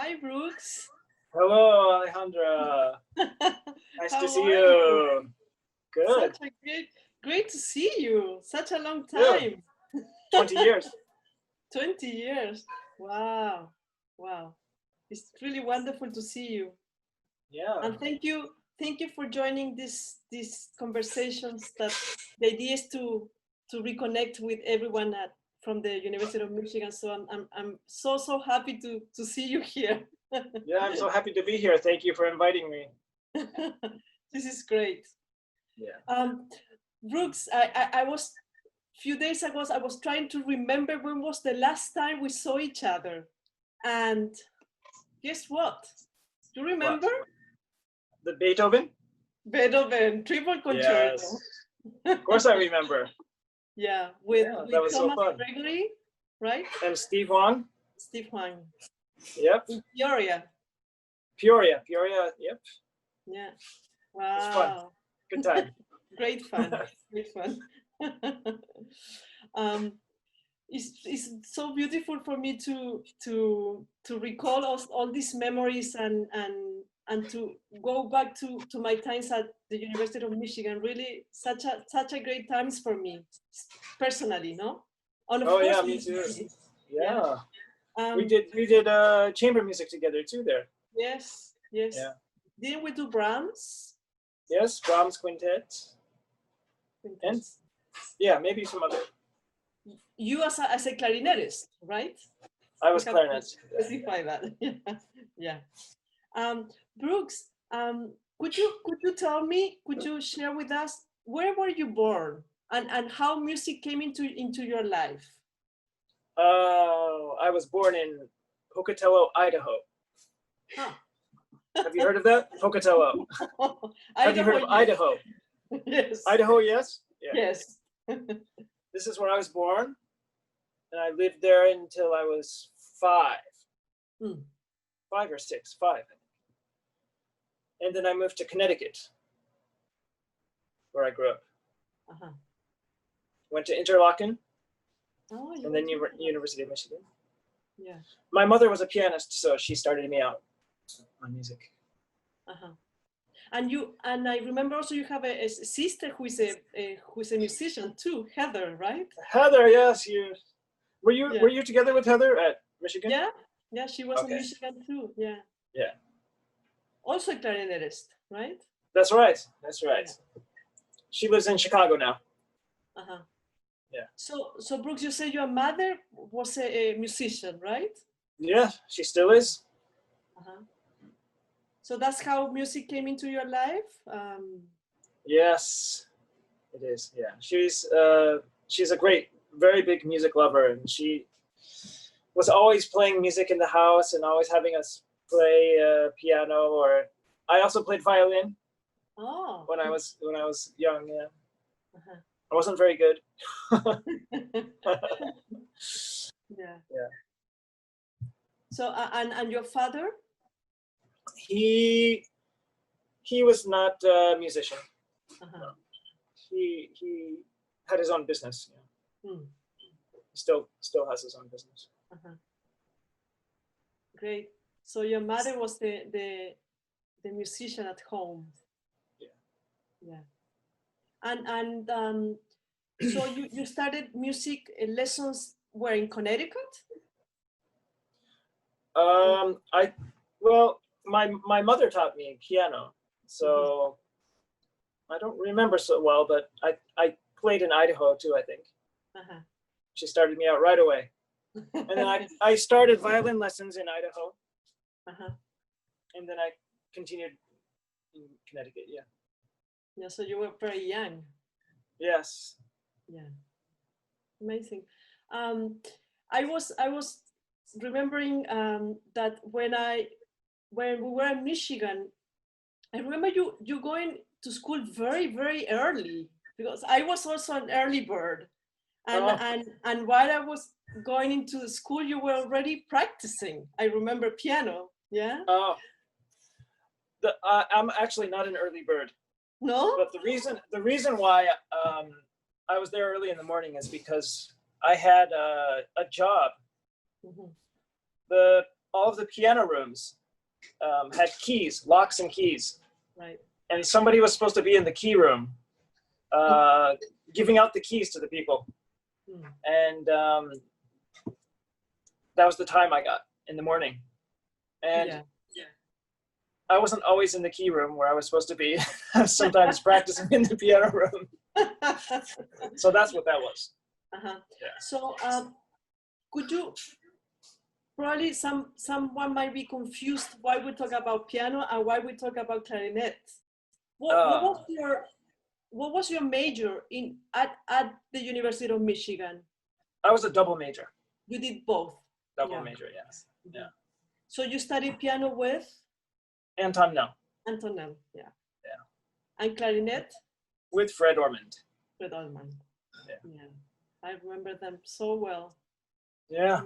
Hi, Brooks. Hello, Alejandra. Nice to How see are you? you. Good. Such a great to see you. Such a long Yeah, time. 20 years. 20 years. Wow. Wow. It's really wonderful to see you. Yeah. And thank you for joining these conversations. That the idea is to reconnect with everyone from the University of Michigan. So I'm so happy to see you here. Yeah, I'm so happy to be here. Thank you for inviting me. This is great. Yeah. Brooks, I was few days ago, I was trying to remember when was the last time we saw each other. And guess what? Do you remember? What? The Beethoven? Beethoven, triple Yes. concerto. Of course I remember. Yeah, with That was Thomas so fun. Gregory, right? And Steve Wong? Steve Huang. Yep. In Peoria. Peoria, yep. Yeah. It was fun. Wow. Good time. Great fun. Great fun. um, it's so beautiful for me to recall all these memories and to go back to my times at the University of Michigan. Really, such a great times for me personally, no? And of Oh course, yeah, me too. Yeah. We did chamber music together too there. Yes, yes. Yeah. Didn't we do Brahms? Yes, Brahms Quintet. And yeah, maybe some other. You as a clarinetist, right? I was clarinet. Specify that. Yeah. Brooks, could you tell me? Could you share with us where were you born and how music came into your life? I was born in Pocatello, Idaho. Huh. Have you heard of that? Pocatello. Have you heard of Idaho? Yes. Idaho, yes? Yeah. Yes. This is where I was born, and I lived there until I was 5. 5 or 6, 5. And then I moved to Connecticut, where I grew up. Went to Interlochen, and then University of Michigan. Yeah. My mother was a pianist, so she started me out on music. And I remember also you have a sister who is a musician too, Heather, right? Heather, yes, you. Were you together with Heather at Michigan? Yeah, she was in Michigan too. Yeah. Yeah. Also a clarinetist, right? That's right. Yeah. She lives in Chicago now. Yeah. So Brooks, you say your mother was a musician, right? Yeah, she still is. So that's how music came into your life? Yes, it is. Yeah, she's a great, very big music lover, and she was always playing music in the house and always having us play piano. Or I also played violin. Oh. When I was young. Yeah. I wasn't very good. Yeah. So and your father? He was not a musician. No. He had his own business. Yeah. He still has his own business. Great. So your mother was the musician at home. Yeah. And so you started music lessons were in Connecticut? My mother taught me piano, so I don't remember so well, but I played in Idaho too, I think. She started me out right away. And then I started violin lessons in Idaho. And then I continued in Connecticut, yeah. Yeah, so you were very young. Yes. Yeah. Amazing. I was remembering that when we were in Michigan, I remember you going to school very, very early, because I was also an early bird. And while I was going into the school, you were already practicing. I remember piano. Yeah. Oh. I'm actually not an early bird. No. But the reason why I was there early in the morning is because I had a job. The all of the piano rooms had keys, locks and keys. Right. And somebody was supposed to be in the key room, giving out the keys to the people. And that was the time I got in the morning. And I wasn't always in the key room where I was supposed to be. Sometimes practicing in the piano room. So that's what that was. So could you, probably someone might be confused why we talk about piano and why we talk about clarinet. What was your major at the University of Michigan? I was a double major. You did both? Double major, yes. Yeah. So you studied piano with? Antonell. Antonell, yeah. And clarinet? With Fred Ormond. Fred Ormond. Yeah. I remember them so well. Yeah.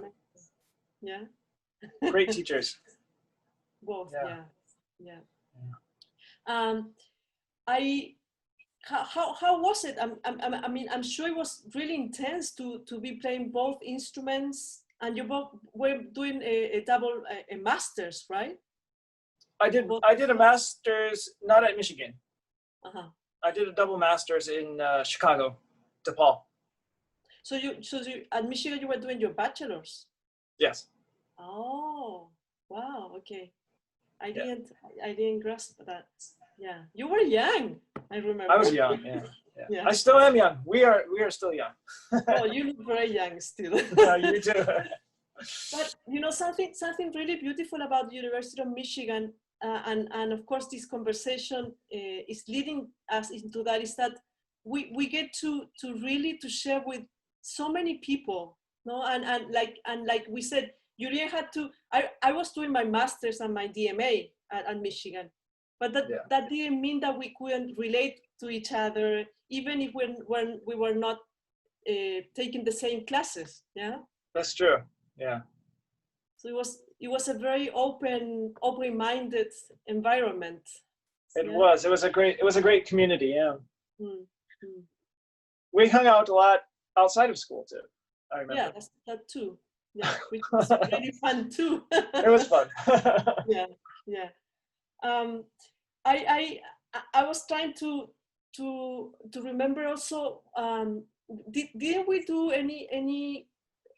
Yeah. Great teachers. Both, yeah. How was it? I mean, I'm sure it was really intense to be playing both instruments, and you both were doing a double a master's, right? I did a master's not at Michigan. I did a double master's in Chicago, DePaul. So you at Michigan you were doing your bachelor's? Yes. Oh, wow. Okay. I didn't grasp that. Yeah. You were young, I remember. I was young, yeah. I still am young. We are still young. Oh, you look very young still. Yeah, you too. But you know, something really beautiful about the University of Michigan, and of course this conversation is leading us into that, is that we get to really to share with so many people, no? And like we said, you really had to. I was doing my master's and my DMA at Michigan, but that didn't mean that we couldn't relate to each other, even if when we were not taking the same classes. Yeah. That's true. Yeah. So it was a very open-minded environment. It was. It was a great community. Yeah. We hung out a lot outside of school too. I remember. Yeah, that too. Yeah, which was really fun too. It was fun. Yeah. I was trying to remember also. Didn't we do any?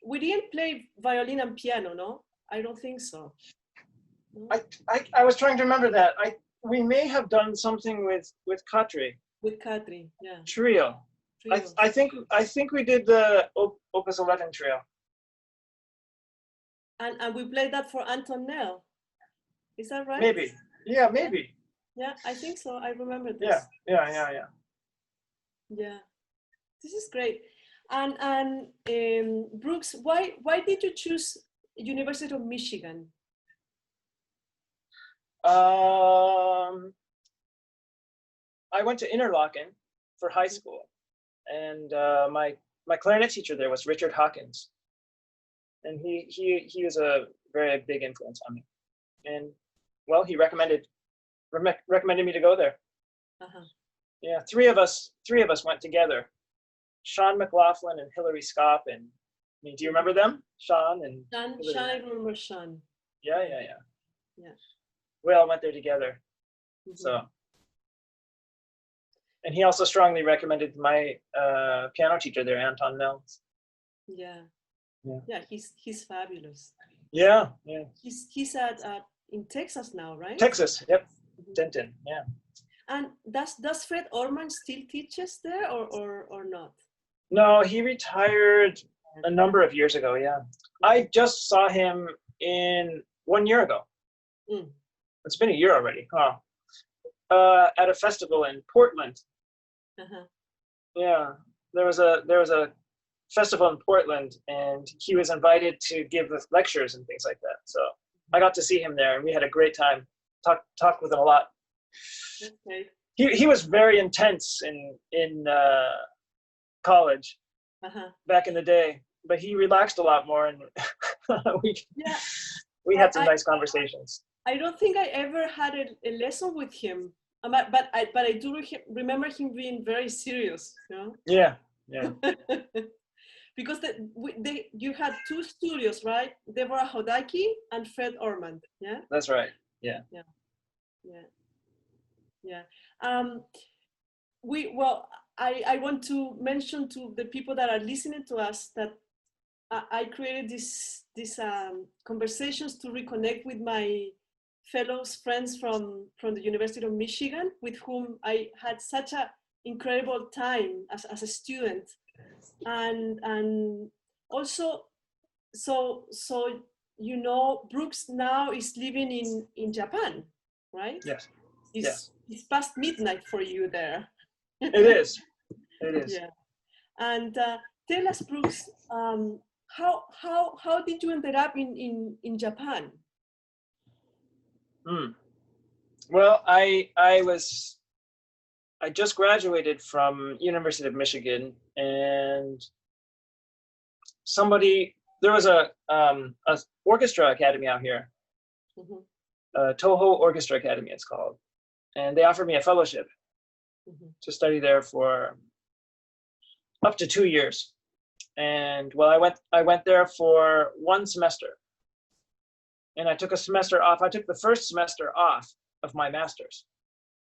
We didn't play violin and piano, no? I don't think so. No? I was trying to remember that. We may have done something with Katri. With Katri, yeah. Trio. I think we did the Opus 11 trio. And we played that for Antonell. Is that right? Maybe. Yeah, maybe. Yeah, I think so. I remember this. Yeah. Yeah. This is great. And Brooks, why did you choose University of Michigan? I went to Interlochen for high school, and my clarinet teacher there was Richard Hawkins, and he was a very big influence on me, and well, he recommended me to go there. Yeah, three of us went together. Sean McLaughlin and Hillary Scopp, and I mean, do you remember them? Sean, I remember Sean. Yeah. We all went there together. So, and he also strongly recommended my piano teacher there, Antonell. Yeah, he's fabulous. Yeah. He's in Texas now, right? Texas, yep. Denton, yeah. And does Fred Ormond still teaches there or not? No, he retired a number of years ago, yeah. I just saw him 1 year ago. It's been a year already, huh? At a festival in Portland. Yeah, there was a festival in Portland, and he was invited to give lectures and things like that. So I got to see him there, and we had a great time. Talked with him a lot. Okay. He was very intense in college back in the day, but he relaxed a lot more, and we had some nice conversations. I don't think I ever had a lesson with him, but I do remember him being very serious. You know? Yeah. because you had two studios, right? Deborah Hodaki and Fred Ormond. Yeah. That's right. Yeah. Yeah. Yeah. Yeah. I want to mention to the people that are listening to us that I created these conversations to reconnect with my fellow friends from the University of Michigan, with whom I had such an incredible time as a student, and also so you know, Brooks now is living in Japan, right? Yes. It's past midnight for you there. It is. It is. Yeah. And tell us, Brooks, how did you end up in Japan? Well, I just graduated from University of Michigan, and there was a orchestra academy out here, Toho Orchestra Academy it's called, and they offered me a fellowship to study there for up to 2 years. And well, I went there for 1 semester, and I took a semester off. I took the first semester off of my master's.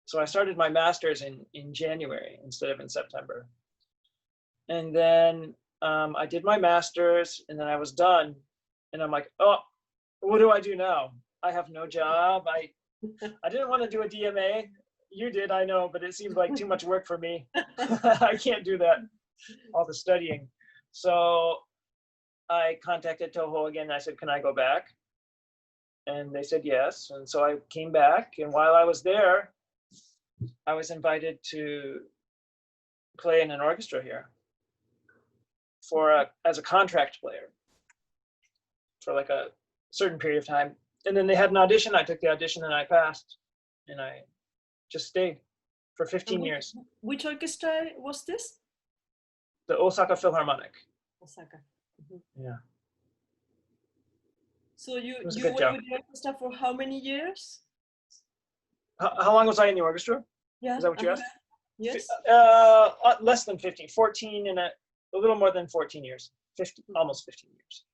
So I started my master's in January instead of in September. And then I did my master's, and then I was done. And I'm like, oh, what do I do now? I have no job. I didn't want to do a DMA. You did, I know, but it seemed like too much work for me. I can't do that, all the studying. So I contacted Toho again. I said, can I go back? And they said yes. And so I came back. And while I was there, I was invited to play in an orchestra here as a contract player for like a certain period of time. And then they had an audition. I took the audition and I passed. And I just stayed for 15 years. Which orchestra was this? The Osaka Philharmonic. Osaka. Yeah. So you were with the orchestra for how many years? How long was I in the orchestra? Yeah. Is that what you asked? Yes. Less than 15, 14 and a little more than 14 years, 15, almost 15 years.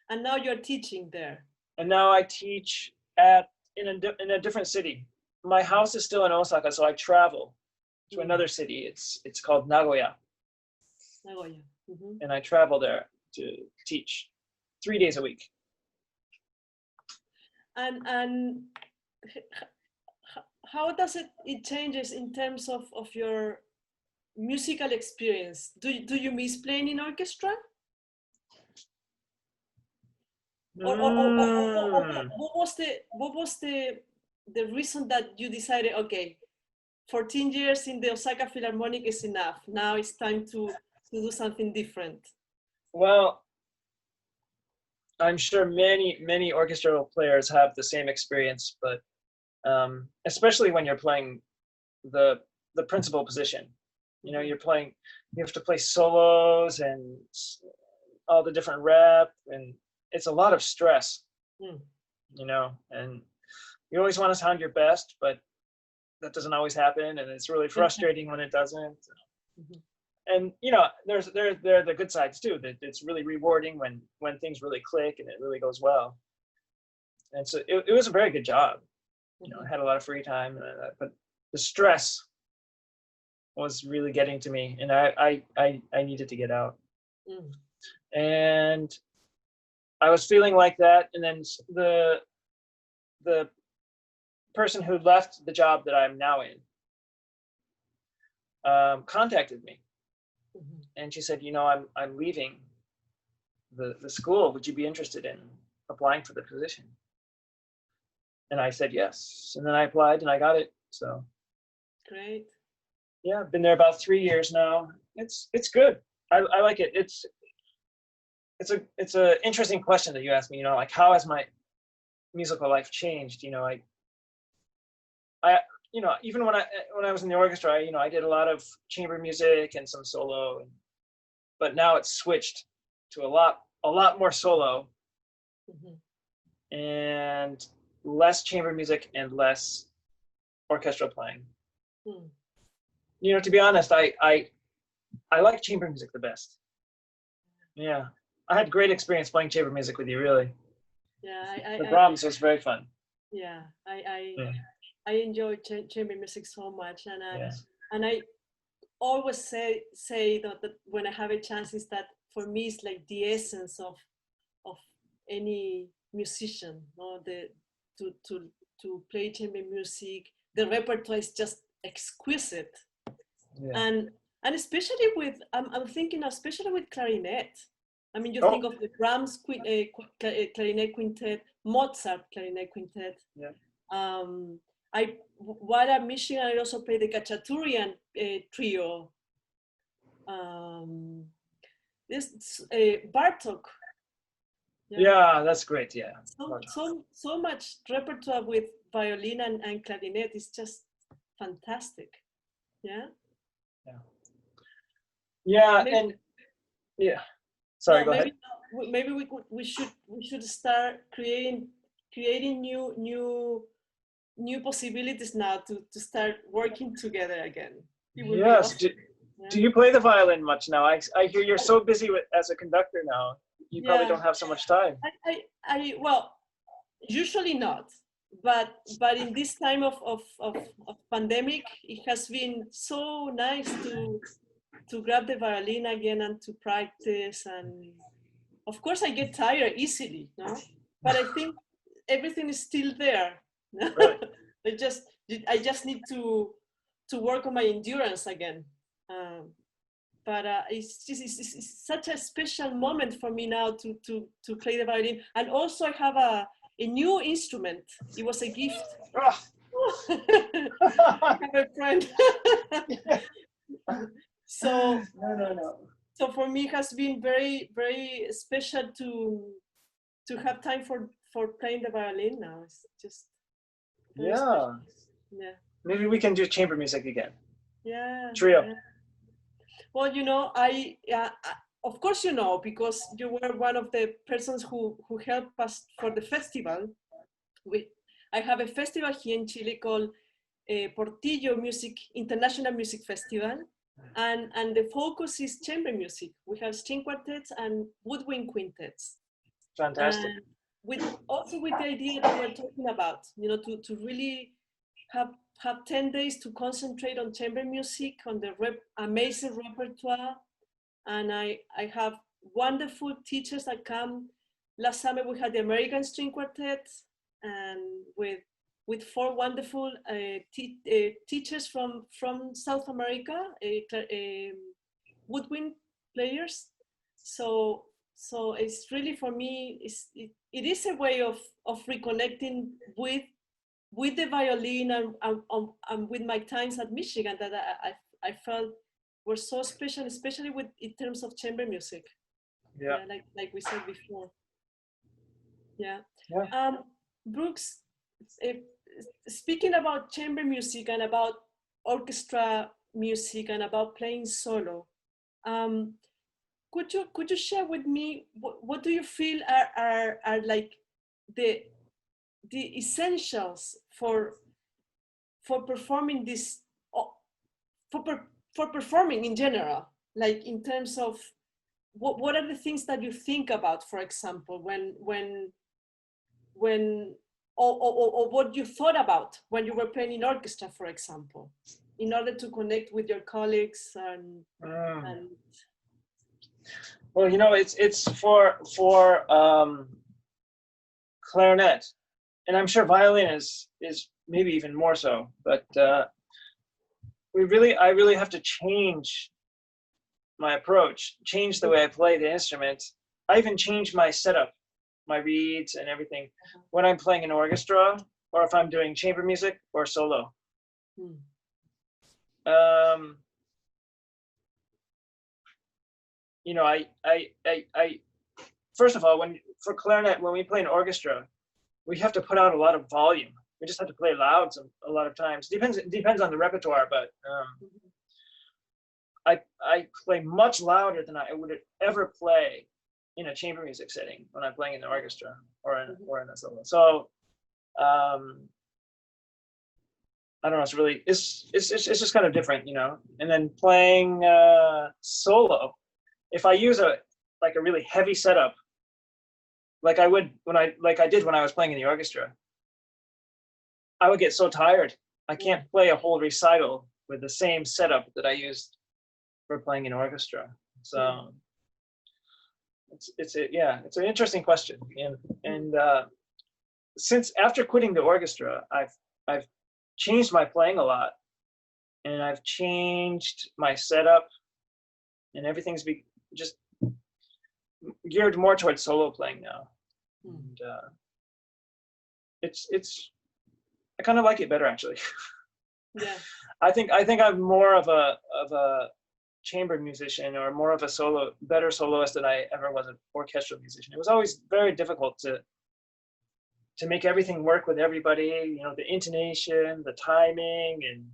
And now you're teaching there. And now I teach in a different city. My house is still in Osaka, so I travel to another city. It's called Nagoya. Nagoya. And I travel there to teach 3 days a week. And how does it changes in terms of your musical experience? Do you miss playing in orchestra? Or what was the reason that you decided, okay, 14 years in the Osaka Philharmonic is enough. Now it's time to do something different? Well, I'm sure many orchestral players have the same experience, but especially when you're playing the principal position, you know, you have to play solos and all the different rep, and it's a lot of stress, you know, and you always want to sound your best, but that doesn't always happen, and it's really frustrating when it doesn't. And you know, there are the good sides too. That it's really rewarding when things really click and it really goes well. And so it was a very good job. You know, I had a lot of free time, but the stress was really getting to me, and I needed to get out. And I was feeling like that, and then the person who left the job that I'm now in contacted me. And she said, you know, I'm leaving the school. Would you be interested in applying for the position? And I said yes. And then I applied and I got it. So great. Yeah, I've been there about 3 years now. It's good. I like it. It's a interesting question that you asked me, you know, like how has my musical life changed? You know, I you know, even when I was in the orchestra, I did a lot of chamber music and some solo, but now it's switched to a lot more solo and less chamber music and less orchestral playing. You know, to be honest, I like chamber music the best. Yeah, I had great experience playing chamber music with you. Really. Yeah, The Brahms was very fun. yeah, I enjoy chamber music so much, and I always say that when I have a chance is that for me it's like the essence of any musician, no? To play chamber music, the repertoire is just exquisite, and especially with I'm thinking especially with clarinet. I mean, you think of the Brahms clarinet quintet, Mozart clarinet quintet. Yeah. While at Michigan, I also played the Khachaturian trio. This Bartok. Yeah, that's great. Yeah. So much repertoire with violin and clarinet is just fantastic. Yeah. Yeah, maybe, and yeah. Sorry, go ahead. Maybe we should start creating new possibilities now to start working together again. Yes. Do you play the violin much now? I hear you're so busy as a conductor now. You probably don't have so much time. Well, usually not, but in this time of pandemic, it has been so nice to grab the violin again and to practice. And of course I get tired easily, no? But I think everything is still there. Right. I just need to work on my endurance again. But it's such a special moment for me now to play the violin. And also I have a new instrument. It was a gift. I have a friend. So no. So for me, it has been very, very special to have time for playing the violin now. It's just yeah. Maybe we can do chamber music again. Yeah. Trio. Yeah. Well, I of course because you were one of the persons who helped us for the festival. I have a festival here in Chile called Portillo International Music Festival. And the focus is chamber music. We have string quartets and woodwind quintets. Fantastic. And also with the idea that we're talking about, to really have 10 days to concentrate on chamber music, on the amazing repertoire. And I have wonderful teachers that come. Last summer we had the American String Quartet, and with 4 wonderful teachers from South America, woodwind players. So it's really, for me, it is a way of reconnecting with the violin and with my times at Michigan that I felt were so special, especially in terms of chamber music. Yeah. Like we said before. Yeah. Brooks, speaking about chamber music and about orchestra music and about playing solo, could you share with me what do you feel are like the essentials for performing this, for performing in general, like in terms of what are the things that you think about, for example, when or what you thought about when you were playing in orchestra, for example, in order to connect with your colleagues and well, it's for clarinet, and I'm sure violin is maybe even more so, but I really have to change my approach, change the way I play the instrument. I even changed my setup, my reeds and everything, when I'm playing an orchestra or if I'm doing chamber music or solo. I first of all, for clarinet, when we play an orchestra, we have to put out a lot of volume. We just have to play loud a lot of times. Depends on the repertoire, but I play much louder than I would ever play in a chamber music setting when I'm playing in the orchestra or in a solo. So I don't know. It's just kind of different, And then playing solo, if I use like a really heavy setup, like I did when I was playing in the orchestra, I would get so tired. I can't play a whole recital with the same setup that I used for playing in orchestra. So it's an interesting question. And since after quitting the orchestra, I've changed my playing a lot, and I've changed my setup, and everything's just geared more towards solo playing now. And I kind of like it better, actually. Yeah. I think I'm more of a chamber musician, or more of a better soloist than I ever was an orchestral musician. It was always very difficult to make everything work with everybody, you know, the intonation, the timing, and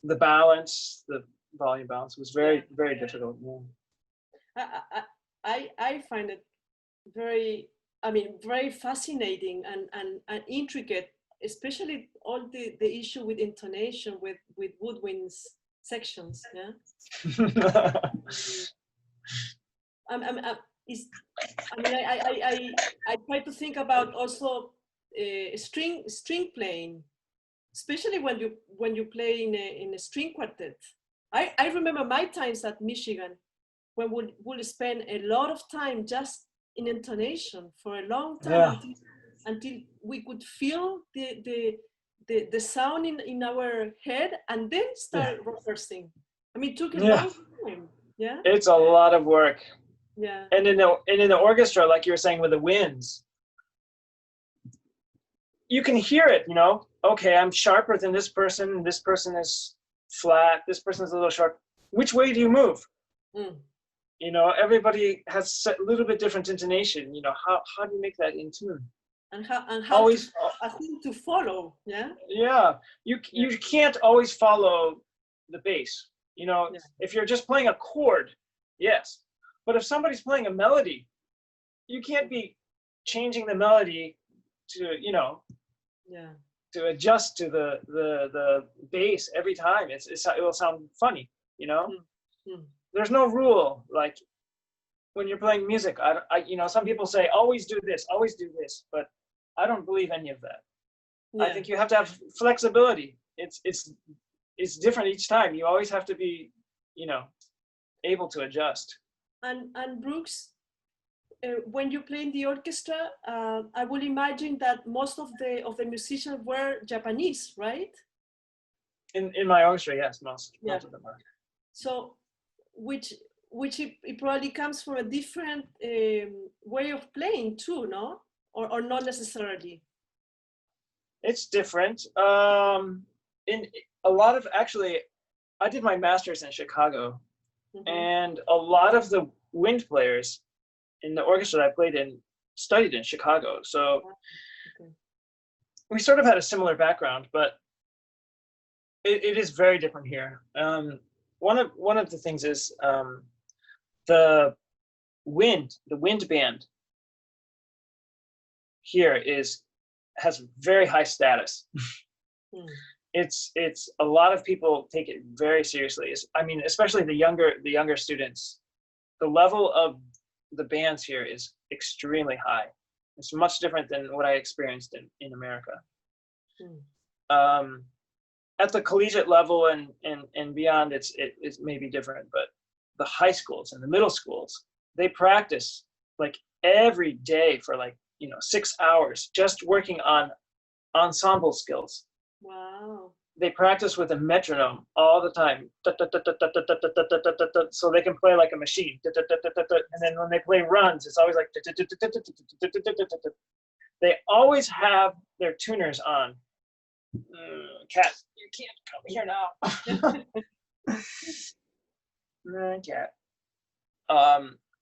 the balance, the volume balance was very, very difficult. Yeah. I find it very fascinating and intricate, especially all the issue with intonation with woodwinds sections. Yeah. I try to think about also string playing, especially when you play in a string quartet. I remember my times at Michigan when we'll spend a lot of time just in intonation for a long time until we could feel the sound in our head, and then start rehearsing. I mean, it took a long time. Yeah, it's a lot of work. Yeah. And in the orchestra, like you were saying with the winds, you can hear it, you know, okay, I'm sharper than this person is flat, this person's a little sharp. Which way do you move? You know, everybody has a little bit different intonation. You know, how do you make that in tune? And how always a thing to follow. Yeah, you can't always follow the bass, you know. If you're just playing a chord, yes, but if somebody's playing a melody, you can't be changing the melody to, you know, to adjust to the bass every time. It will sound funny, you know. There's no rule. Like when you're playing music, I you know, some people say always do this, but I don't believe any of that. I think you have to have flexibility. It's different each time. You always have to be, you know, able to adjust. And Brooks, when you play in the orchestra, I would imagine that most of the musicians were Japanese, right? In my orchestra, yes, most of them are. So, which it probably comes from a different way of playing too, no? Or not necessarily? It's different. In a lot of, actually, I did my master's in Chicago, and a lot of the wind players in the orchestra that I played in studied in Chicago. So we sort of had a similar background, but it is very different here. One of the things is the wind band here has very high status. It's a lot of people take it very seriously. I mean, especially the younger students. The level of the bands here is extremely high. It's much different than what I experienced in America. At the collegiate level and beyond, it's maybe different, but the high schools and the middle schools, they practice like every day for like, you know, 6 hours just working on ensemble skills. Wow. They practice with a metronome all the time, so they can play like a machine. And then when they play runs, it's always like, they always have their tuners on. Cat, you can't come here now. Cat.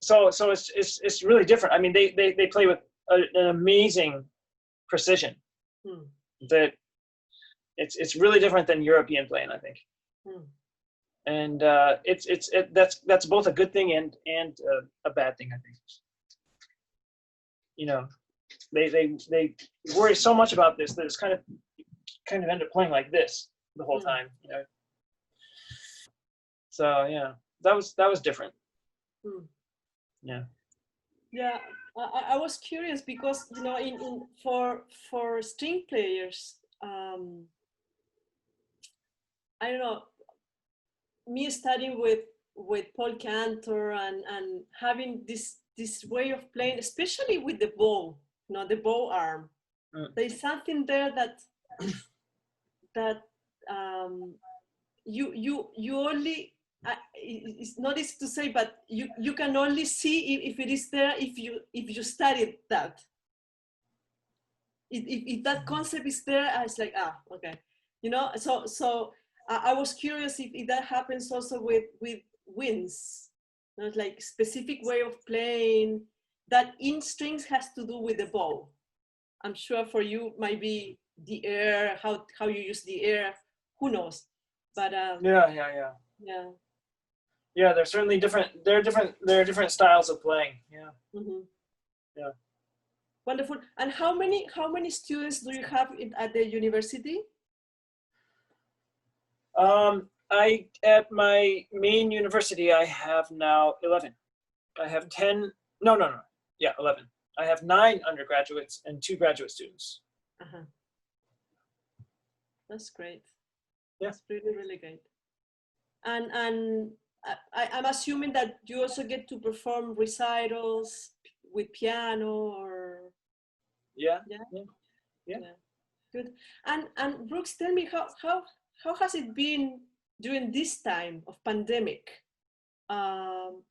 So it's really different. I mean, they play with an amazing precision. That it's really different than European playing, I think. And that's both a good thing and a bad thing, I think. You know, they worry so much about this that it's kind of end up playing like this the whole time, you know. So yeah, that was different. Hmm. Yeah. Yeah, I was curious because in for string players, I don't know, me studying with Paul Cantor and having this way of playing, especially with the bow, the bow arm. There's something there that you only it's not easy to say, but you can only see if it is there if you studied that. If that concept is there, it's like okay, So I was curious if that happens also with winds, like specific way of playing that in strings has to do with the bow. I'm sure for you might be the air, how you use the air, who knows? But Yeah. They're certainly different. There are different styles of playing. Yeah. Mm-hmm. Yeah. Wonderful. And how many students do you have at the university? At my main university, I have now 11. I have 10. No. Yeah, 11. I have 9 undergraduates and 2 graduate students. Uh-huh. That's great. Yeah. That's really, really great. And I'm assuming that you also get to perform recitals with piano or. Yeah. Good. And Brooks, tell me how has it been during this time of pandemic? How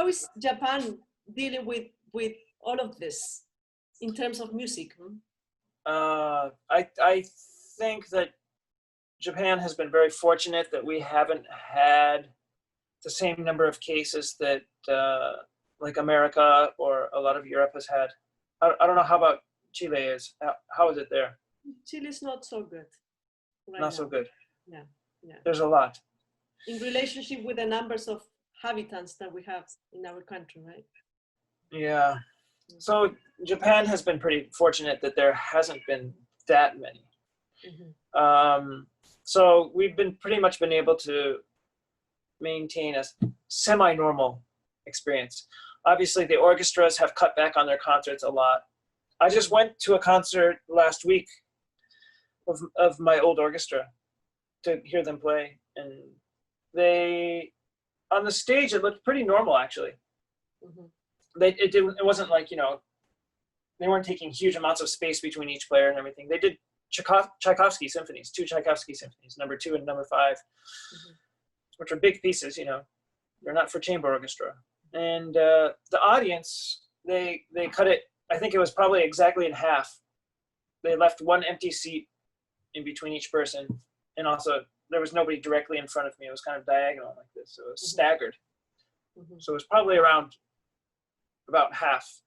is Japan dealing with all of this in terms of music? I think that Japan has been very fortunate that we haven't had the same number of cases that like America or a lot of Europe has had. I don't know how about Chile is. How is it there? Chile's not so good. Not so good. Yeah. There's a lot. In relationship with the numbers of inhabitants that we have in our country, right? Yeah. So Japan has been pretty fortunate that there hasn't been that many. Mm-hmm. So we've pretty much been able to maintain a semi-normal experience. Obviously, the orchestras have cut back on their concerts a lot. I just went to a concert last week of my old orchestra to hear them play, and on the stage it looked pretty normal actually. Mm-hmm. It wasn't like they weren't taking huge amounts of space between each player and everything. They did Tchaikovsky symphonies, 2 Tchaikovsky symphonies, number 2 and number 5, mm-hmm. which are big pieces. They're not for chamber orchestra. And the audience, they cut it. I think it was probably exactly in half. They left 1 empty seat in between each person, and also there was nobody directly in front of me. It was kind of diagonal like this, so it was staggered. Mm-hmm. So it was probably about half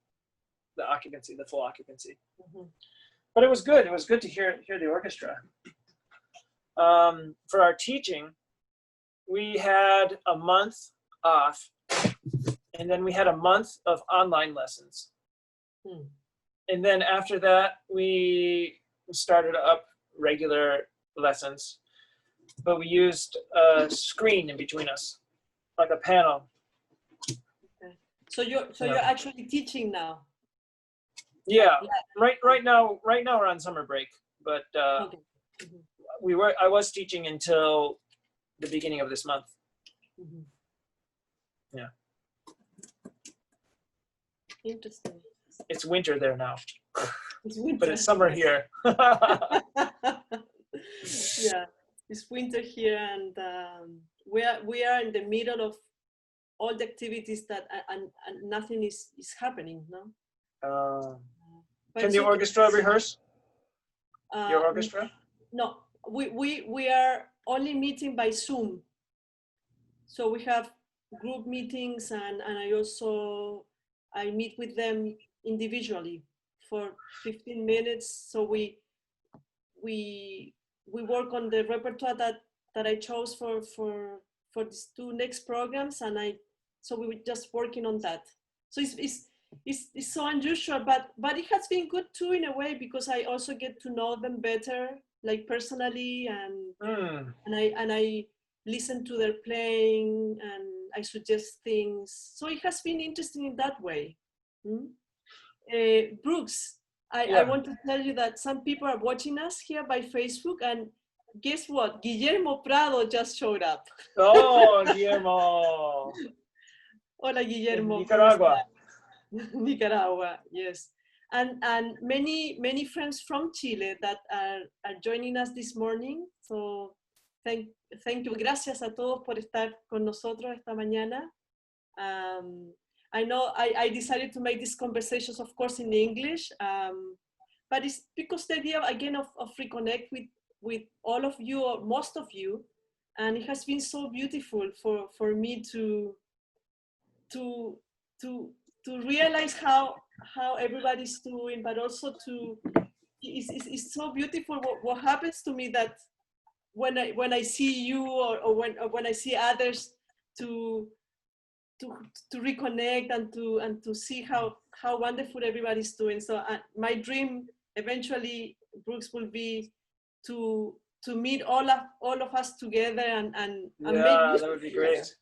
the occupancy, the full occupancy. Mm-hmm. But it was good. It was good to hear the orchestra. For our teaching, we had a month off, and then we had a month of online lessons. And then after that, we started up regular lessons, but we used a screen in between us, like a panel. Okay. So you're actually teaching now? Yeah. Right now we're on summer break, but okay. Mm-hmm. I was teaching until the beginning of this month. Mm-hmm. Yeah. Interesting. It's winter there now. It's winter. But it's summer here. Yeah, it's winter here, and we are in the middle of all the activities that and nothing is happening, no? Can the orchestra rehearse? Your orchestra? No, we are only meeting by Zoom. So we have group meetings, and I meet with them individually for 15 minutes. So we work on the repertoire that I chose for these 2 next programs, and so we were just working on that. So it's so unusual, but it has been good too in a way, because I also get to know them better, like personally, and I listen to their playing, I suggest things. So it has been interesting in that way. Brooks, I want to tell you that some people are watching us here by Facebook, and guess what? Guillermo Prado just showed up. Oh, Guillermo. Hola, Guillermo. In Nicaragua. Nicaragua, yes. And many friends from Chile that are joining us this morning. So thank you. Gracias a todos por estar con nosotros esta mañana. I know I decided to make these conversations, of course, in English, but it's because the idea, again, of reconnect with all of you, or most of you, and it has been so beautiful for me to realize how everybody's doing, but also it's so beautiful what happens to me, that when I see you or when I see others to reconnect and to see how wonderful everybody's doing. So my dream eventually, Brooks, will be to meet all of us together and yeah, that would be great.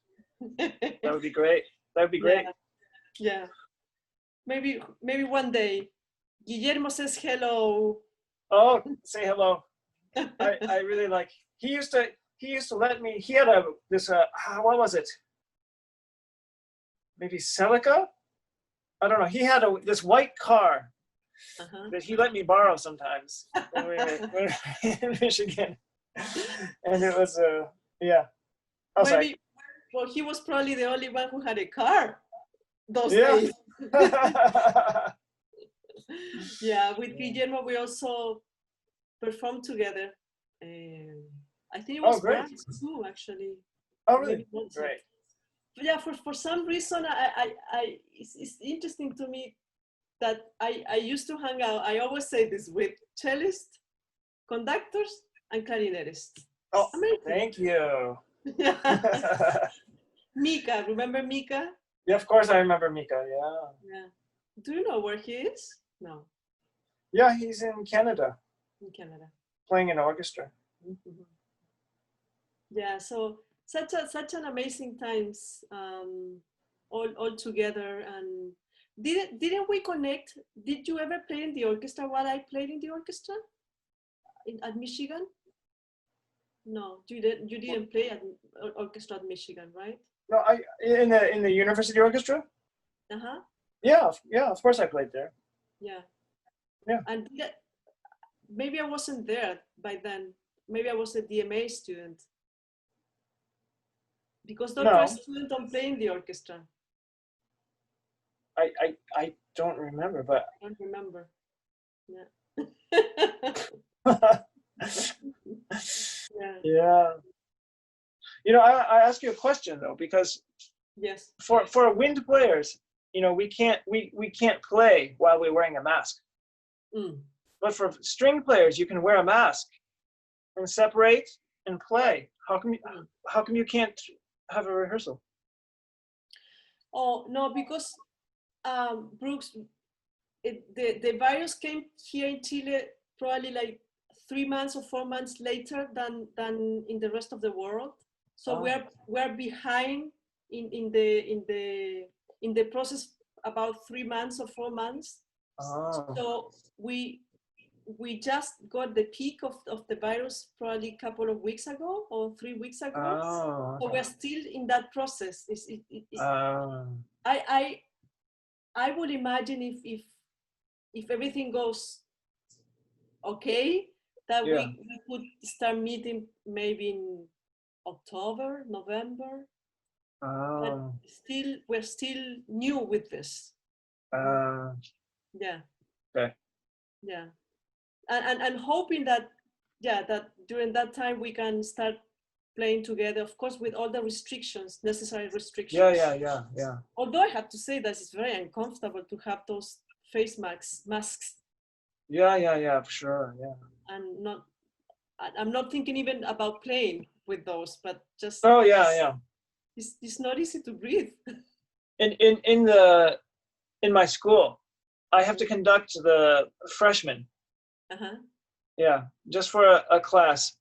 That would be great. That would be great. Yeah. Maybe one day. Guillermo says hello. Oh, say hello. I really like. He used to let me. He had this what was it? Maybe Celica? I don't know. He had this white car that he let me borrow sometimes when we were in Michigan, and it was yeah. I was maybe. Well, he was probably the only one who had a car those days. Yeah, with Guillermo, we also performed together. I think it was once too, actually. Oh, really? Great. But yeah, for some reason, it's interesting to me that I used to hang out, I always say this, with cellists, conductors, and clarinetists. Oh, thank you. Mika, remember Mika? Yeah, of course I remember Mika, yeah. Do you know where he is? No. Yeah, he's in Canada. In Canada. Playing in orchestra. Mm-hmm. Yeah, so such an amazing times all together. And didn't we connect? Did you ever play in the orchestra while I played in the orchestra at Michigan? No, you didn't play at orchestra at Michigan, right? No, in the university orchestra. Yeah, of course I played there. Yeah. And maybe I wasn't there by then. Maybe I was a DMA student. Because Dr. Student don't play in the orchestra. I don't remember, but I don't remember. Yeah. Yeah. You know, I ask you a question though, because yes, for wind players, you know, we can't play while we're wearing a mask. But for string players, you can wear a mask and separate and play. How come you can't have a rehearsal? Oh no, because Brooks, the virus came here in Chile probably like 3 months or 4 months later than in the rest of the world. So we're behind in the process about 3 months or 4 months. So we just got the peak of the virus probably a couple of weeks ago or 3 weeks ago. So we're still in that process. I would imagine if everything goes okay, that we could start meeting maybe in October, November. But we're still new with this. Yeah. Okay. Yeah. And hoping that during that time we can start playing together, of course, with all the necessary restrictions. Yeah. Although I have to say that it's very uncomfortable to have those face masks. Yeah, for sure. Yeah. And I'm not thinking even about playing with those, but just it's not easy to breathe. In my school, I have to conduct the freshmen. Yeah, just for a class,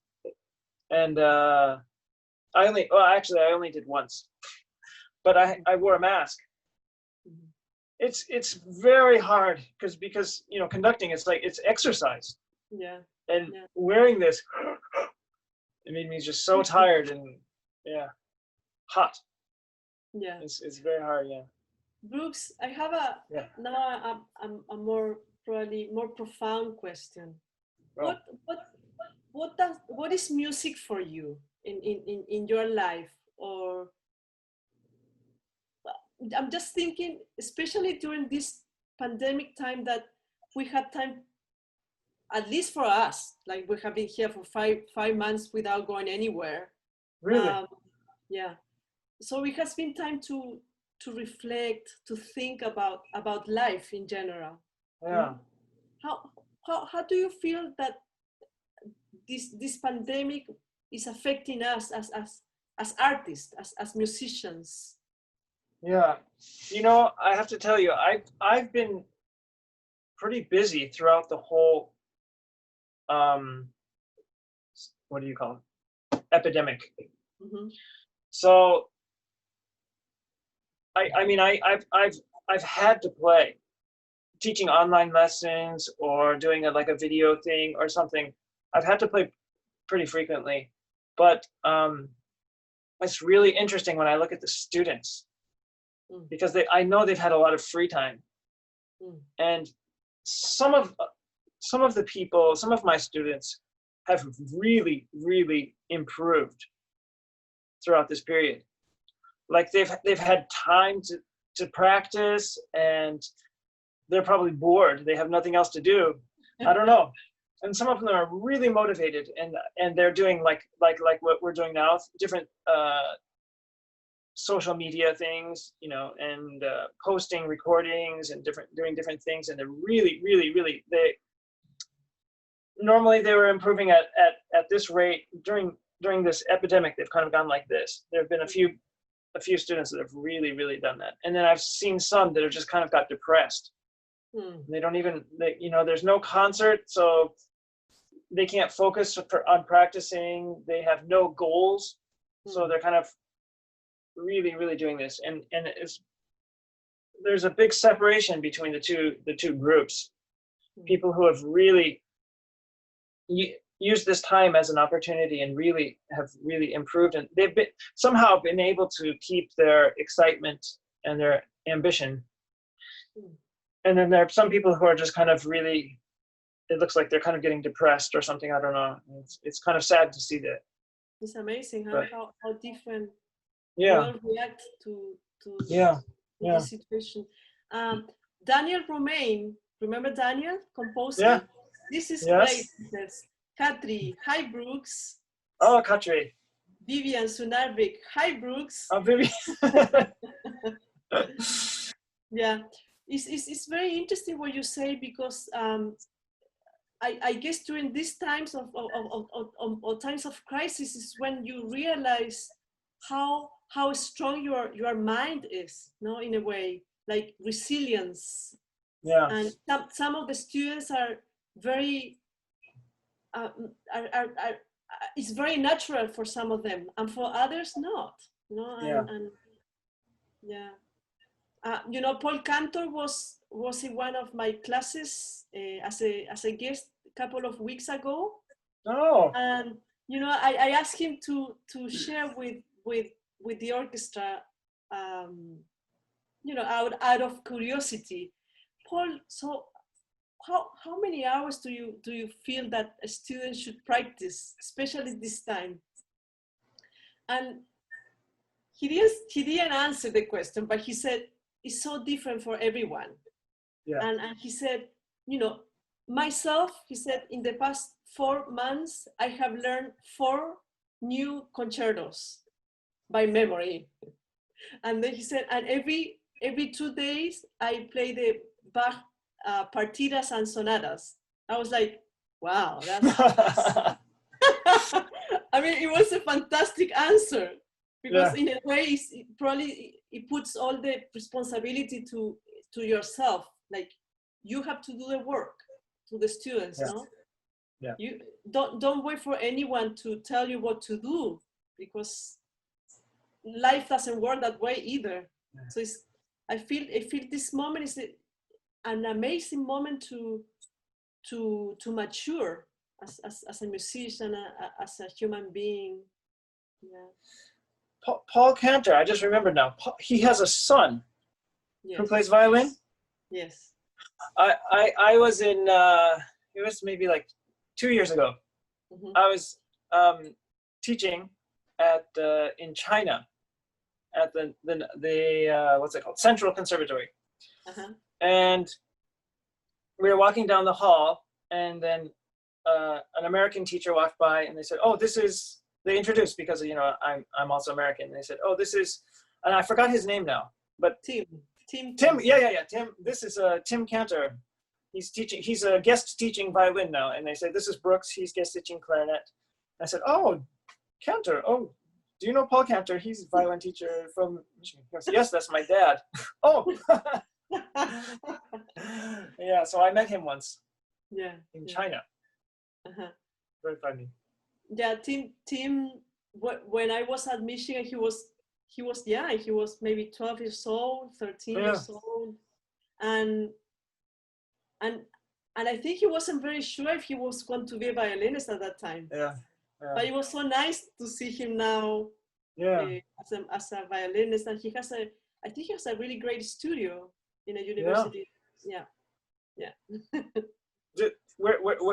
and I only did once, but I wore a mask. Mhm. It's very hard because you know, conducting, it's like it's exercise. Yeah. And Yeah. wearing this, it made me just so tired and hot. Yeah. It's very hard. Yeah. Brooks, I have a Yeah. now a more probably more profound question. Oh. What is music for you in your life? Or I'm just thinking, especially during this pandemic time, that we had time, at least for us, like we have been here for five months without going anywhere. Really? Yeah. So it has been time to reflect, to think about life in general. Yeah. How do you feel that this pandemic is affecting us as artists, as musicians? Yeah. You know, I have to tell you, I've been pretty busy throughout the whole what do you call it? Epidemic. Mm-hmm. So I mean I've had to play, teaching online lessons or doing like a video thing or something. I've had to play pretty frequently, but it's really interesting when I look at the students, because I know they've had a lot of free time, and some of the people, some of my students have really improved throughout this period. Like they've had time to practice, and they're probably bored. They have nothing else to do. I don't know. And some of them are really motivated, and they're doing like what we're doing now, different social media things, you know, and posting recordings and doing different things. And they're really normally they were improving at this rate. During this epidemic, they've kind of gone like this. There have been a few students that have really done that. And then I've seen some that have just kind of got depressed. They don't even, you know, there's no concert, so they can't focus on practicing. They have no goals, so they're kind of really doing this. And there's a big separation between the two groups. People who have really used this time as an opportunity and have really improved, and they've somehow been able to keep their excitement and their ambition. And then there are some people who are just kind of really, it looks like they're kind of getting depressed or something. I don't know. It's kind of sad to see that. It's amazing how different world react to this situation. Daniel Romain, remember Daniel, composer? Yeah. This is great. Katri, hi Brooks. Oh, Katri. Vivian Sunarvik, hi Brooks. Oh, Vivian. Yeah, it's very interesting what you say, because I guess during these times of times of crisis is when you realize how strong your mind is, no, in a way, like resilience. Yeah. And some of the students are very it's very natural for some of them, and for others not. No, and yeah. You know, Paul Cantor was in one of my classes as a guest a couple of weeks ago. Oh. And you know, I asked him to share with the orchestra, you know, out of curiosity. Paul, so how many hours do you feel that a student should practice, especially this time? And he didn't answer the question, but he said it's so different for everyone. Yeah. And he said, you know, myself, he said, in the past 4 months, I have learned 4 new concertos by memory. And then he said, and every 2 days, I play the Bach partitas and sonatas. I was like, wow, that's I mean, it was a fantastic answer, because in a way, it puts all the responsibility to yourself. Like, you have to do the work to the students, no? Yeah. You don't wait for anyone to tell you what to do, because life doesn't work that way either. So I feel this moment is an amazing moment to mature as a musician, as a human being. Yeah. Paul Cantor, I just remembered now. He has a son who plays violin. Yes. I was in, it was maybe like 2 years ago. Mm-hmm. I was teaching at in China at the what's it called, Central Conservatory. Uh-huh. And we were walking down the hall, and then an American teacher walked by, and they said, "Oh, this is." They introduced, because I'm also American. They said, "Oh, this is," and I forgot his name now, but Tim. Yeah. Tim. This is Tim Cantor. He's teaching. He's a guest teaching violin now. And they said, "This is Brooks. He's guest teaching clarinet." I said, "Oh, Cantor. Oh, do you know Paul Cantor? He's a violin teacher from Michigan." He goes, "Yes, that's my dad." Oh. Yeah. So I met him once. Yeah. In China. Uh-huh. Very funny. Yeah, Tim. When I was at Michigan, he was young. He was maybe 12 years old, 13 years old, and I think he wasn't very sure if he was going to be a violinist at that time. Yeah. But it was so nice to see him now. Yeah. As a violinist, and I think he has a really great studio in a university. Yeah.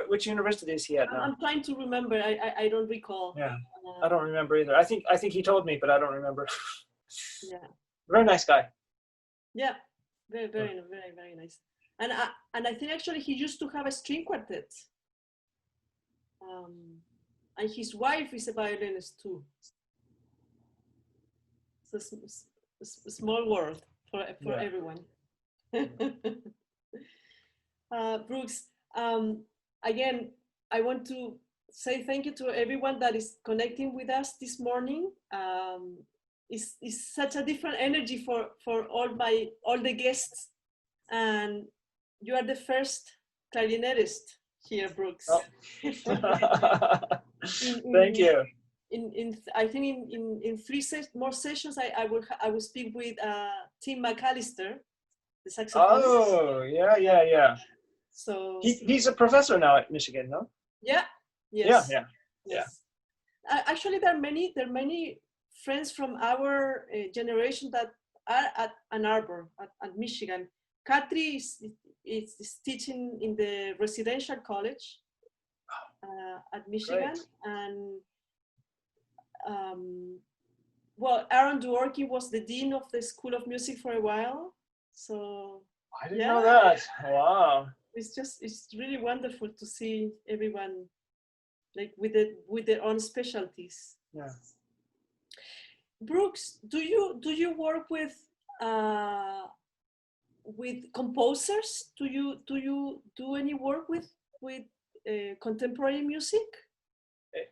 Which university is he at now? I'm trying to remember. I don't recall. Yeah, I don't remember either. I think he told me, but I don't remember. Yeah. Very nice guy. Yeah, very nice. And I think actually he used to have a string quartet. And his wife is a violinist too. It's a small world for everyone. Brooks, again, I want to say thank you to everyone that is connecting with us this morning. It's such a different energy for all the guests, and you are the first clarinetist here, Brooks. Oh. Thank you. I think in 3 more sessions, I will speak with Tim McAllister, the saxophonist. Oh, yeah. So he's a professor now at Michigan, no? Yeah. Yes. Yeah. Actually, there are many friends from our generation that are at Ann Arbor, at Michigan. Katri is teaching in the residential college at Michigan. Great. And Aaron Dworkin was the dean of the School of Music for a while. So I didn't know that. Wow. It's really wonderful to see everyone like with their own specialties. Yeah. Brooks, do you work with composers? Do you do any work with contemporary music?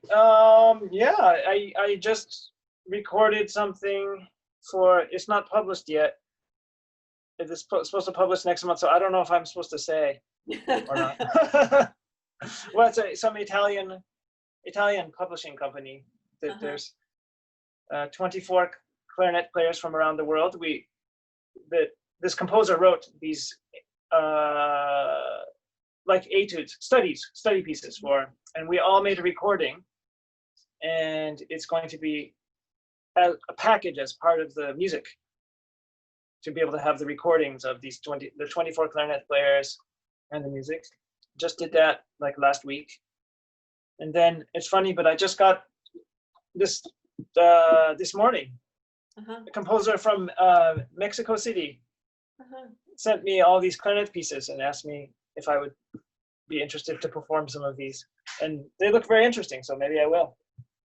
Yeah, I just recorded something for. It's not published yet. It's supposed to publish next month, so I don't know if I'm supposed to say or not. Well, it's some Italian publishing company. There's 24 clarinet players from around the world. This composer wrote these like etudes, study pieces for, and we all made a recording, and it's going to be a package as part of the music, to be able to have the recordings of the 24 clarinet players and the music. Just did that like last week. And then it's funny, but I just got this morning. A composer from Mexico City sent me all these clarinet pieces and asked me if I would be interested to perform some of these. And they look very interesting, so maybe I will.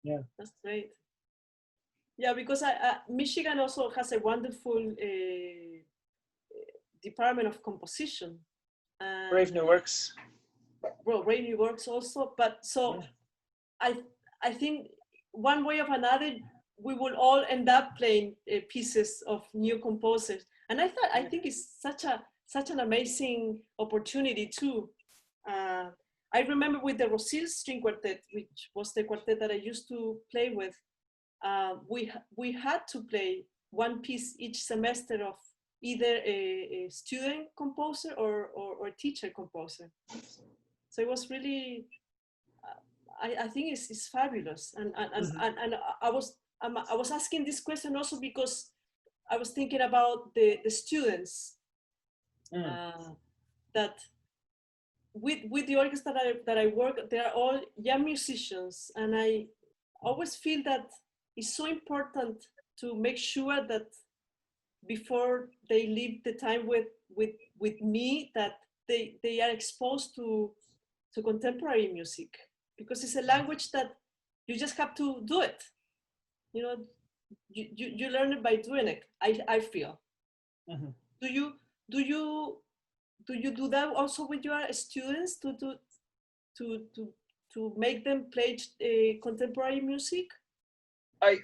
Yeah. That's great. Yeah, because Michigan also has a wonderful department of composition. Brave New Works. Well, Brave New Works also, but so yeah. I think one way or another we will all end up playing pieces of new composers, and I think it's such an amazing opportunity too. I remember with the Rosil String Quartet, which was the quartet that I used to play with. we had to play one piece each semester of either a student composer or teacher composer. So it was really, I think it's fabulous. And I was asking this question also because I was thinking about the students that with the orchestra that I work, they are all young musicians, and I always feel that it's so important to make sure that before they leave the time with me, that they are exposed to contemporary music, because it's a language that you just have to do it. You know, you learn it by doing it. I feel. Mm-hmm. Do you do that also with your students to make them play contemporary music? I'm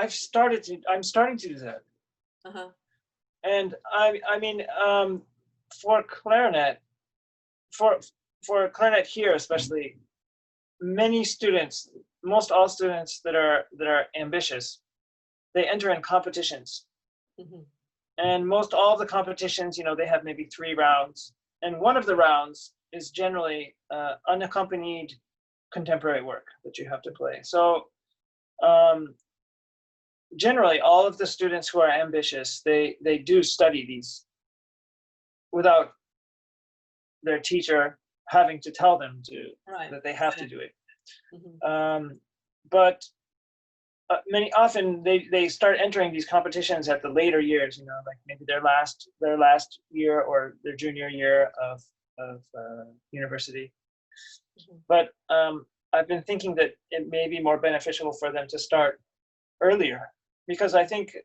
starting to do that. Uh-huh. And I mean, for clarinet, for clarinet here especially, many students, most all students that are ambitious, they enter in competitions. Mm-hmm. And most all the competitions, you know, they have maybe 3 rounds, and one of the rounds is generally unaccompanied contemporary work that you have to play. So generally all of the students who are ambitious, they do study these without their teacher having to tell them to, right, that they have to do it. Mm-hmm. But many often they start entering these competitions at the later years, you know, like maybe their last year or their junior year of university. Mm-hmm. But I've been thinking that it may be more beneficial for them to start earlier, because I think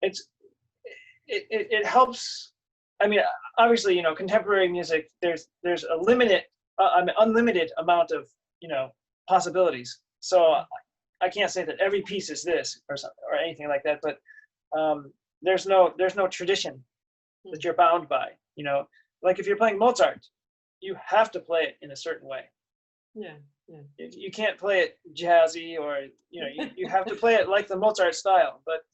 it helps. I mean, obviously, you know, contemporary music, there's a unlimited amount of, you know, possibilities. So I can't say that every piece is this or something or anything like that, but there's no tradition that you're bound by, you know. Like if you're playing Mozart, you have to play it in a certain way. Yeah. You can't play it jazzy, or, you know, you have to play it like the Mozart style. But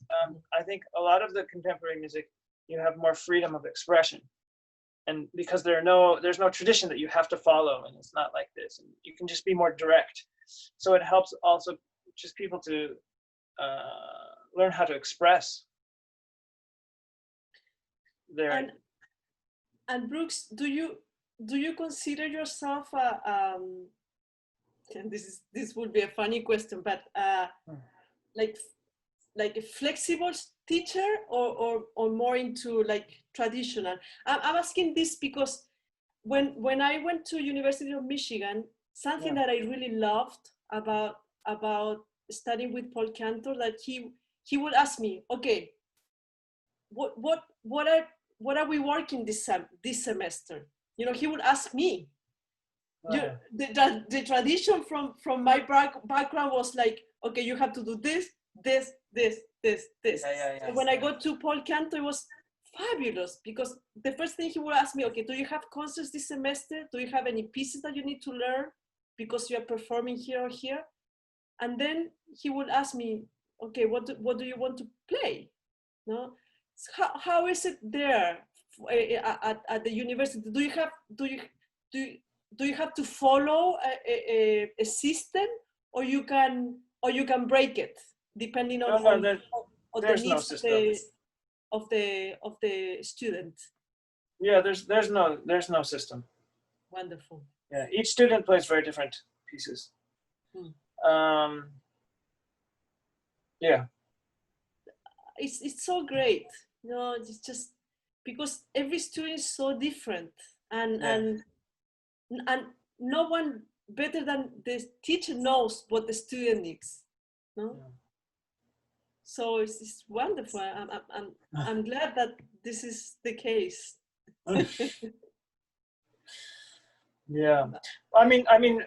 I think a lot of the contemporary music, you have more freedom of expression, and because there's no tradition that you have to follow, and it's not like this, and you can just be more direct. So it helps also just people to learn how to express their. And Brooks, do you consider yourself and this would be a funny question, but like a flexible teacher or more into like traditional? I'm asking this because when I went to University of Michigan, something that I really loved about studying with Paul Cantor, that he would ask me, okay, what are we working this semester? You know, he would ask me. The tradition from my background was like, okay, you have to do this. So when I got to Paul Cantor, it was fabulous, because the first thing he would ask me, okay, do you have concerts this semester? Do you have any pieces that you need to learn because you are performing here or here? And then he would ask me, okay, what do you want to play? No, so how is it there at the university? Do you have to follow a system, or you can break it depending on the needs of the student? Yeah, there's no system. Wonderful. Yeah, each student plays very different pieces. Yeah. It's so great. No, it's just because every student is so different, and no one better than the teacher knows what the student needs. No. Yeah. So it's wonderful. I'm glad that this is the case. Yeah, I mean,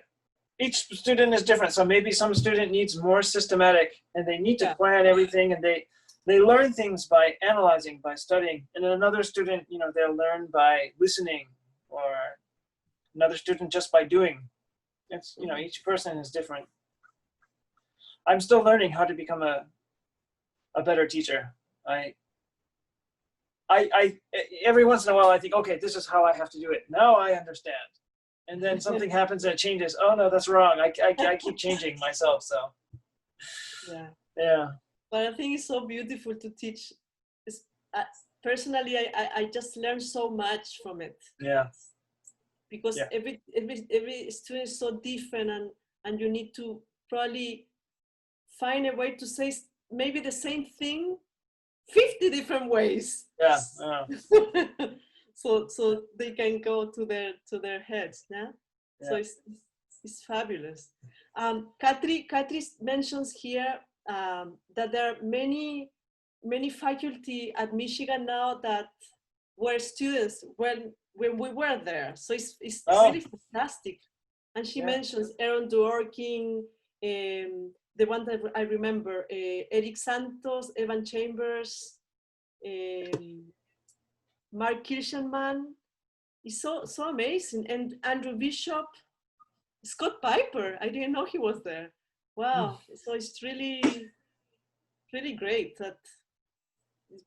each student is different. So maybe some student needs more systematic, and they need to plan everything, and they learn things by analyzing, by studying. And then another student, you know, they'll learn by listening, or another student just by doing. it's, you know, each person is different. I'm still learning how to become a better teacher. I every once in a while I think, okay, this is how I have to do it. Now I understand. And then something happens and it changes. Oh no, that's wrong. I keep changing myself. So yeah. But I think it's so beautiful to teach. Personally, I just learned so much from it. Yeah. Because every student is so different, and you need to probably find a way to say maybe the same thing 50 different ways. Yeah. So they can go to their heads. Yeah. So it's fabulous. Katri mentions here that there are many faculty at Michigan now that were students when we were there. So it's really fantastic. And she mentions Aaron Dworkin, the one that I remember, Eric Santos, Evan Chambers, Mark Kirschenman. It's so amazing. And Andrew Bishop, Scott Piper. I didn't know he was there. Wow. So it's really, really great that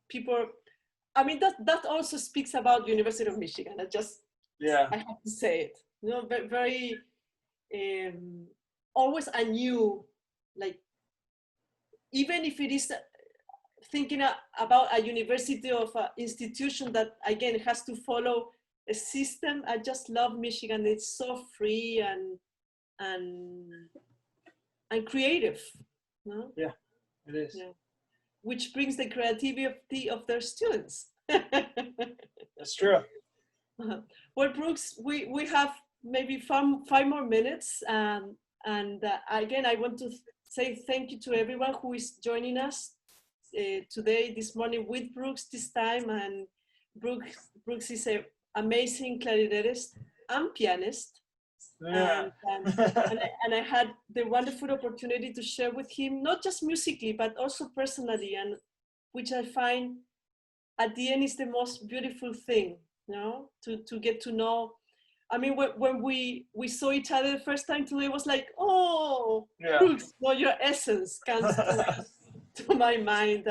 people, I mean, that also speaks about University of Michigan. I have to say it. You know, very always anew, like, even if it is thinking about a university of an institution that, again, has to follow a system. I just love Michigan. It's so free and creative. No? Yeah, it is. Yeah. Which brings the creativity of their students. That's true. Well, Brooks, we have maybe 5 more minutes. And again, I want to say thank you to everyone who is joining us today, this morning with Brooks this time. And Brooks is an amazing clarinetist and pianist. Yeah. And I had the wonderful opportunity to share with him, not just musically, but also personally, and which I find at the end is the most beautiful thing, you know, to get to know. I mean, when we saw each other the first time today, it was like, oh, Brooks, well, your essence comes to my mind,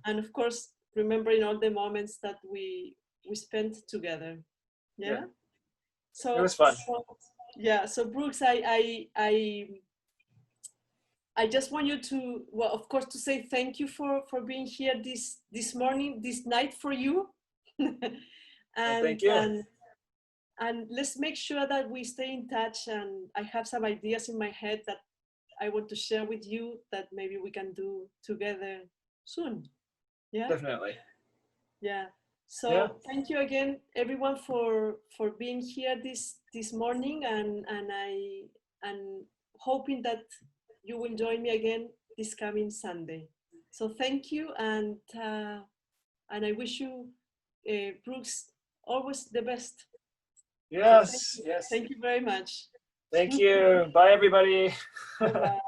and of course, remembering all the moments that we spent together. Yeah. So it was fun. So Brooks, I just want you to, well, of course, to say thank you for being here this morning, this night for you. And thank you. And let's make sure that we stay in touch. And I have some ideas in my head that I want to share with you that maybe we can do together soon. Yeah. Definitely. Yeah. So thank you again, everyone, for being here this morning, and hoping that you will join me again this coming Sunday. So thank you, and I wish you, Brooks, always the best. Yes. Thank you very much. Thank you. Bye, everybody. Bye.